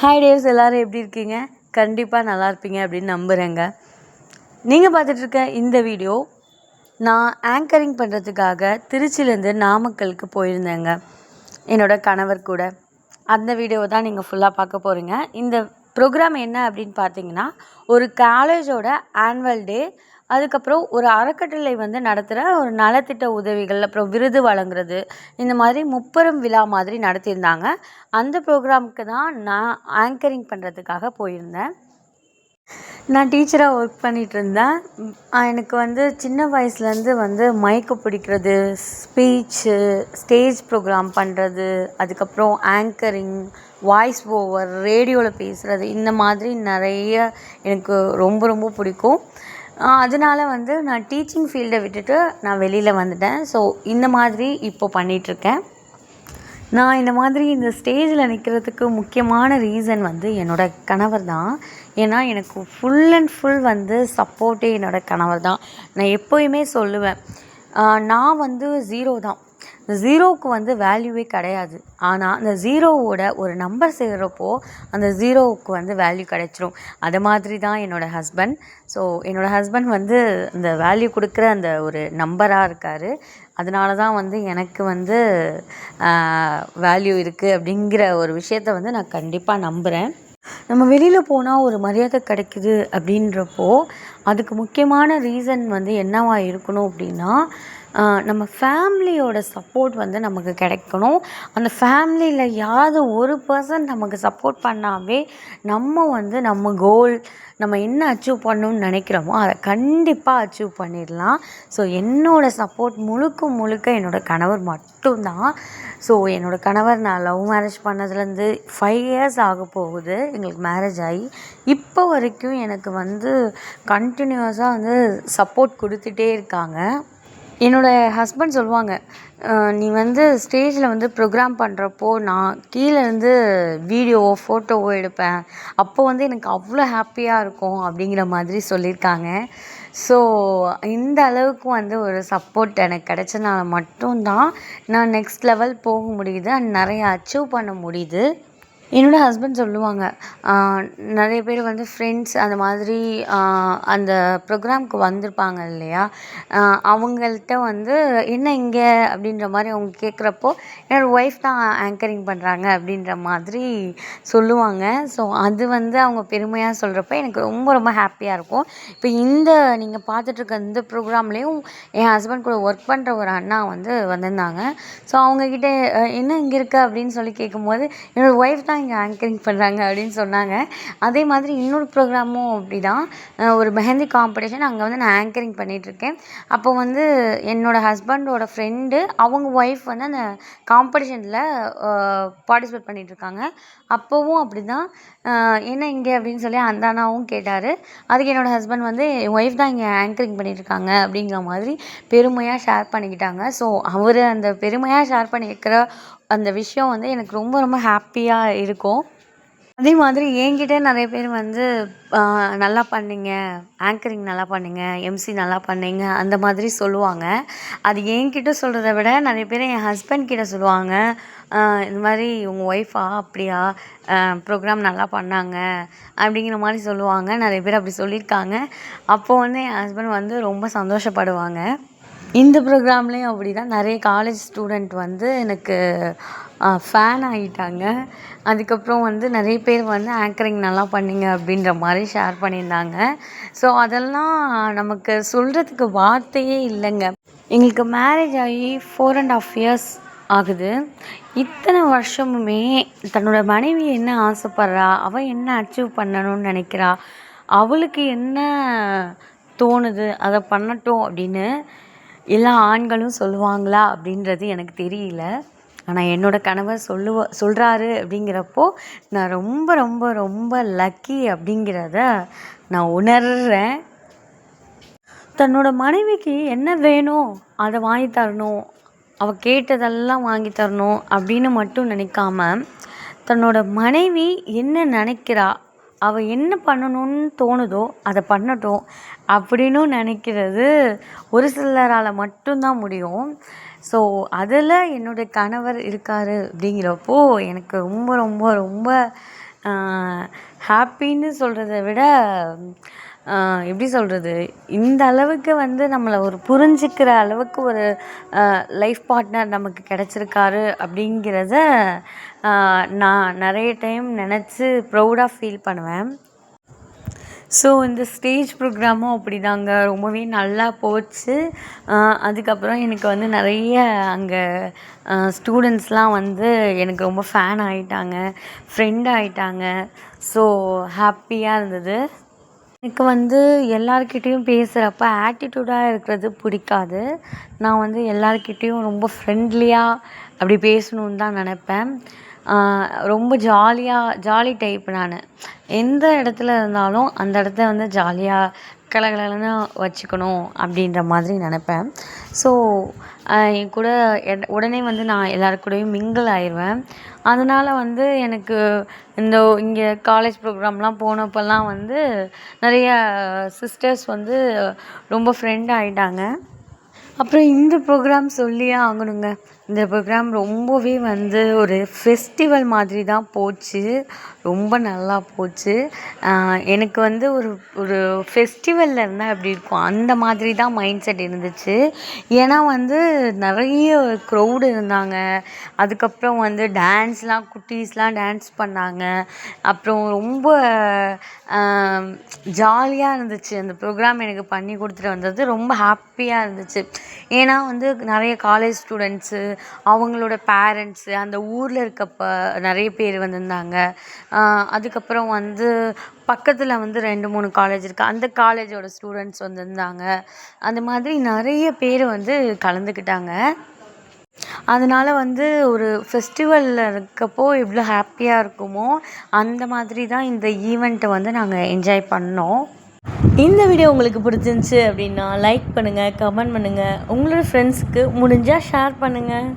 Hi Dave's, எல்லோரும் எப்படி இருக்கீங்க? கண்டிப்பாக நல்லா இருப்பீங்க அப்படின்னு நம்புகிறேங்க. நீங்கள் பார்த்துட்ருக்க இந்த வீடியோ நான் ஆங்கரிங் பண்ணுறதுக்காக திருச்சியிலேருந்து நாமக்கலுக்கு போயிருந்தேங்க என்னோடய கணவர் கூட. அந்த வீடியோவை தான் நீங்கள் ஃபுல்லாக பார்க்க போகிறீங்க. இந்த ப்ரோக்ராம் என்ன அப்படின்னு பார்த்தீங்கன்னா, ஒரு காலேஜோட ஆனுவல் டே, அதுக்கப்புறம் ஒரு அறக்கட்டளை நடத்துகிற ஒரு நலத்திட்ட உதவிகள், அப்புறம் விருது வழங்குறது, இந்த மாதிரி முப்பெரும் விழா மாதிரி நடத்தியிருந்தாங்க. அந்த ப்ரோக்ராமுக்கு தான் நான் ஆங்கரிங் பண்ணுறதுக்காக போயிருந்தேன். நான் டீச்சராக ஒர்க் பண்ணிகிட்ருந்தேன். எனக்கு சின்ன வயசுலேருந்து மைக்கு பிடிக்கிறது, ஸ்பீச்சு, ஸ்டேஜ் ப்ரோக்ராம் பண்ணுறது, அதுக்கப்புறம் ஆங்கரிங், வாய்ஸ் ஓவர், ரேடியோவில் பேசுகிறது, இந்த மாதிரி நிறைய எனக்கு ரொம்ப ரொம்ப பிடிக்கும். அதனால நான் டீச்சிங் ஃபீல்டை விட்டுட்டு நான் வெளியில் வந்துட்டேன். ஸோ இந்த மாதிரி இப்போ பண்ணிகிட்ருக்கேன். நான் இந்த மாதிரி இந்த ஸ்டேஜில் நிற்கிறதுக்கு முக்கியமான ரீசன் என்னோடய கணவர் தான். ஏன்னா எனக்கு ஃபுல் அண்ட் ஃபுல் சப்போர்ட்டே என்னோடய கணவர் தான். நான் எப்போயுமே சொல்லுவேன், நான் 0 தான். இந்த 0க்கு வேல்யூவே கிடையாது. ஆனால் அந்த 0வோட ஒரு நம்பர் சேர்கிறப்போ அந்த 0வுக்கு வேல்யூ கிடைச்சிரும். அது மாதிரி தான் என்னோடய ஹஸ்பண்ட். ஸோ என்னோடய ஹஸ்பண்ட் அந்த வேல்யூ கொடுக்குற அந்த ஒரு நம்பராக இருக்கார். அதனால தான் எனக்கு வேல்யூ இருக்குது அப்படிங்கிற ஒரு விஷயத்த நான் கண்டிப்பாக நம்புகிறேன். நம்ம வெளியில் போனால் ஒரு மரியாதை கிடைக்குது அப்படின்றப்போ அதுக்கு முக்கியமான ரீசன் என்னவா இருக்கணும் அப்படின்னா, நம்ம ஃபேமிலியோட சப்போர்ட் நமக்கு கிடைக்கணும். அந்த ஃபேமிலியில் யாராவது ஒரு பர்சன் நமக்கு சப்போர்ட் பண்ணாவே நம்ம நம்ம கோல், நம்ம என்ன அச்சீவ் பண்ணணும்னு நினைக்கிறோமோ அதை கண்டிப்பாக அச்சீவ் பண்ணிடலாம். ஸோ என்னோடய சப்போர்ட் முழுக்க முழுக்க என்னோடய கணவர் மட்டும்தான். ஸோ என்னோடய கணவர், நான் லவ் மேரேஜ் பண்ணதுலேருந்து 5 இயர்ஸ் ஆக போகுது எங்களுக்கு மேரேஜ் ஆகி. இப்போ வரைக்கும் எனக்கு கண்டினியூஸாக சப்போர்ட் கொடுத்துட்டே இருக்காங்க. என்னோடய ஹஸ்பண்ட் சொல்லுவாங்க, நீ ஸ்டேஜில் ப்ரோக்ராம் பண்ணுறப்போ நான் கீழேருந்து வீடியோவோ ஃபோட்டோவோ எடுப்பேன். அப்போ எனக்கு அவ்வளோ ஹாப்பியாக இருக்கும் அப்படிங்கிற மாதிரி சொல்லியிருக்காங்க. ஸோ இந்த அளவுக்கு ஒரு சப்போர்ட் எனக்கு கிடைச்சனால மட்டும்தான் நான் நெக்ஸ்ட் லெவல் போக முடியுது அண்ட் நிறைய அச்சீவ் பண்ண முடியுது. என்னோடய ஹஸ்பண்ட் சொல்லுவாங்க, நிறைய பேர் ஃப்ரெண்ட்ஸ் அந்த மாதிரி அந்த ப்ரோக்ராமுக்கு வந்திருப்பாங்க இல்லையா, அவங்கள்ட்ட என்ன இங்கே அப்படின்ற மாதிரி அவங்க கேட்குறப்போ என்னோடய ஒய்ஃப் தான் ஆங்கரிங் பண்ணுறாங்க அப்படின்ற மாதிரி சொல்லுவாங்க. ஸோ அது அவங்க பெருமையாக சொல்கிறப்ப எனக்கு ரொம்ப ரொம்ப ஹாப்பியாக இருக்கும். இப்போ நீங்கள் பார்த்துட்ருக்க இந்த ப்ரோக்ராம்லேயும் என் ஹஸ்பண்ட் கூட ஒர்க் பண்ணுற ஒரு அண்ணா வந்திருந்தாங்க. ஸோ அவங்கக்கிட்ட என்ன இங்கே இருக்க அப்படின்னு சொல்லி கேட்கும்போது என்னோடய ஒய்ஃப் தான் இங்கே ஆங்கரிங் பண்ணுறாங்க அப்படின்னு சொன்னாங்க. அதே மாதிரி இன்னொரு ப்ரோக்ராமும் அப்படி தான், ஒரு மெஹந்தி காம்படிஷன், அங்கே நான் ஆங்கரிங் பண்ணிகிட்ருக்கேன். அப்போ என்னோடய ஹஸ்பண்டோட ஃப்ரெண்டு அவங்க ஒய்ஃப் அந்த காம்படிஷனில் பார்ட்டிசிபேட் பண்ணிகிட்ருக்காங்க. அப்போவும் அப்படி தான், என்ன இங்கே அப்படின்னு சொல்லி அந்த அண்ணாவும் கேட்டார். அதுக்கு என்னோடய ஹஸ்பண்ட் என் ஒய்ஃப் தான் இங்கே ஆங்கரிங் பண்ணிகிட்ருக்காங்க அப்படிங்கிற மாதிரி பெருமையாக ஷேர் பண்ணிக்கிட்டாங்க. ஸோ அவர் அந்த பெருமையாக ஷேர் பண்ணிக்கிற அந்த விஷயம் எனக்கு ரொம்ப ரொம்ப ஹாப்பியாக இருக்கும். அதே மாதிரி என்கிட்ட நிறைய பேர் நல்லா பண்ணீங்க, ஆங்கரிங் நல்லா பண்ணீங்க, எம்சி நல்லா பண்ணீங்க அந்த மாதிரி சொல்லுவாங்க. அது என்கிட்ட சொல்கிறத விட நிறைய பேர் என் ஹஸ்பண்ட் கிட்ட சொல்லுவாங்க, இந்த மாதிரி உங்கள் ஒய்ஃபா அப்படியா, ப்ரோக்ராம் நல்லா பண்ணாங்க அப்படிங்கிற மாதிரி சொல்லுவாங்க. நிறைய பேர் அப்படி சொல்லியிருக்காங்க. அப்போது என் ஹஸ்பண்ட் ரொம்ப சந்தோஷப்படுவாங்க. இந்த ப்ரோக்ராம்லேயும் அப்படி தான் நிறைய காலேஜ் ஸ்டூடெண்ட் எனக்கு ஃபேன் ஆகிட்டாங்க. அதுக்கப்புறம் நிறைய பேர் ஆங்கரிங் நல்லா பண்ணீங்க அப்படின்ற மாதிரி ஷேர் பண்ணியிருந்தாங்க. ஸோ அதெல்லாம் நமக்கு சொல்கிறதுக்கு வார்த்தையே இல்லைங்க. எங்களுக்கு மேரேஜ் ஆகி 4.5 இயர்ஸ் ஆகுது. இத்தனை வருஷமுமே தன்னோட மனைவி என்ன ஆசைப்பட்றா, அவள் என்ன அச்சீவ் பண்ணணும்னு நினைக்கிறா, அவளுக்கு என்ன தோணுது அதை பண்ணட்டும் அப்படின்னு எல்லா ஆண்களும் சொல்லுவாங்களா அப்படின்றது எனக்கு தெரியல. ஆனால் என்னோடய கணவர் சொல்கிறாரு அப்படிங்கிறப்போ நான் ரொம்ப ரொம்ப ரொம்ப லக்கி அப்படிங்கிறத நான் உணர்கிறேன். தன்னோட மனைவிக்கு என்ன வேணும் அதை வாங்கி தரணும், அவள் கேட்டதெல்லாம் வாங்கி தரணும் அப்படின்னு மட்டும் நினைக்காம, தன்னோட மனைவி என்ன நினைக்கிறா, அவள் என்ன பண்ணணும்னு தோணுதோ அதை பண்ணட்டும் அப்படின்னு நினைக்கிறது ஒரு சிலரால் மட்டும்தான் முடியும். ஸோ அதில் என்னுடைய கணவர் இருக்கார் அப்படிங்கிறப்போ எனக்கு ரொம்ப ரொம்ப ரொம்ப ஹாப்பின்னு சொல்கிறத விட எப்படி சொல்கிறது, இந்த அளவுக்கு வந்து நம்மளை ஒரு புரிஞ்சிக்கிற அளவுக்கு ஒரு லைஃப் பார்ட்னர் நமக்கு கிடச்சிருக்காரு அப்படிங்கிறத நான் நிறைய டைம் நினச்சி ப்ரௌடாக ஃபீல் பண்ணுவேன். ஸோ இந்த ஸ்டேஜ் ப்ரோக்ராமும் அப்படிதாங்க, ரொம்பவே நல்லா போச்சு. அதுக்கப்புறம் எனக்கு வந்து நிறைய அங்கே ஸ்டூடெண்ட்ஸ்லாம் வந்து எனக்கு ரொம்ப ஃபேன் ஆகிட்டாங்க, ஃப்ரெண்ட் ஆகிட்டாங்க. ஸோ ஹாப்பியாக இருந்தது. எனக்கு வந்து எல்லார்கிட்டேயும் பேசுகிறப்ப ஆட்டிடியூடாக இருக்கிறது பிடிக்காது. நான் வந்து எல்லார்கிட்டேயும் ரொம்ப ஃப்ரெண்ட்லியாக அப்படி பேசணுன்னு தான் நினப்பேன். ரொம்ப ஜாலி டைப் நான். எந்த இடத்துல இருந்தாலும் அந்த இடத்த வந்து ஜாலியாக கலகலன்னு வச்சுக்கணும் அப்படின்ற மாதிரி நினப்பேன். ஸோ என் கூட உடனே வந்து நான் எல்லாரு கூடயும் மிங்கிள் ஆயிடுவேன். அதனால் வந்து எனக்கு இங்கே காலேஜ் ப்ரோக்ராம்லாம் போனப்போலாம் வந்து நிறைய சிஸ்டர்ஸ் வந்து ரொம்ப ஃப்ரெண்ட் ஆகிட்டாங்க. அப்புறம் இந்த ப்ரோக்ராம் சொல்லியே ஆகணுங்க. இந்த ப்ரோக்ராம் ரொம்பவே வந்து ஒரு ஃபெஸ்டிவல் மாதிரி தான் போச்சு. ரொம்ப நல்லா போச்சு. எனக்கு வந்து ஒரு ஃபெஸ்டிவலில் இருந்தால் எப்படி இருக்கும் அந்த மாதிரி தான் மைண்ட் செட் இருந்துச்சு. ஏன்னா வந்து நிறைய க்ரௌடு இருந்தாங்க. அதுக்கப்புறம் வந்து டான்ஸ்லாம் குட்டீஸ்லாம் டான்ஸ் பண்ணாங்க. அப்புறம் ரொம்ப ஜாலியாக இருந்துச்சு. அந்த ப்ரோக்ராம் எனக்கு பண்ணி கொடுத்துட்டு வந்தது ரொம்ப ஹாப்பியாக இருந்துச்சு. ஏன்னா வந்து நிறைய காலேஜ் ஸ்டூடெண்ட்ஸு, அவங்களோட பேரண்ட்ஸு, அந்த ஊரில் இருக்க நிறைய பேர் வந்திருந்தாங்க. அதுக்கப்புறம் வந்து பக்கத்தில் வந்து 2-3 காலேஜ் இருக்குது, அந்த காலேஜோட ஸ்டூடெண்ட்ஸ் வந்திருந்தாங்க. அந்த மாதிரி நிறைய பேர் வந்து கலந்துக்கிட்டாங்க. அதனால் வந்து ஒரு ஃபெஸ்டிவலில் இருக்கப்போ எவ்வளோ ஹாப்பியாக இருக்குமோ அந்த மாதிரி தான் இந்த ஈவெண்ட்டை வந்து நாங்கள் என்ஜாய் பண்ணோம். இந்த வீடியோ உங்களுக்கு பிடிச்சிருந்துச்சி அப்படின்னா லைக் பண்ணுங்கள், கமெண்ட் பண்ணுங்கள், உங்களோட ஃப்ரெண்ட்ஸுக்கு முடிஞ்சால் ஷேர் பண்ணுங்கள்.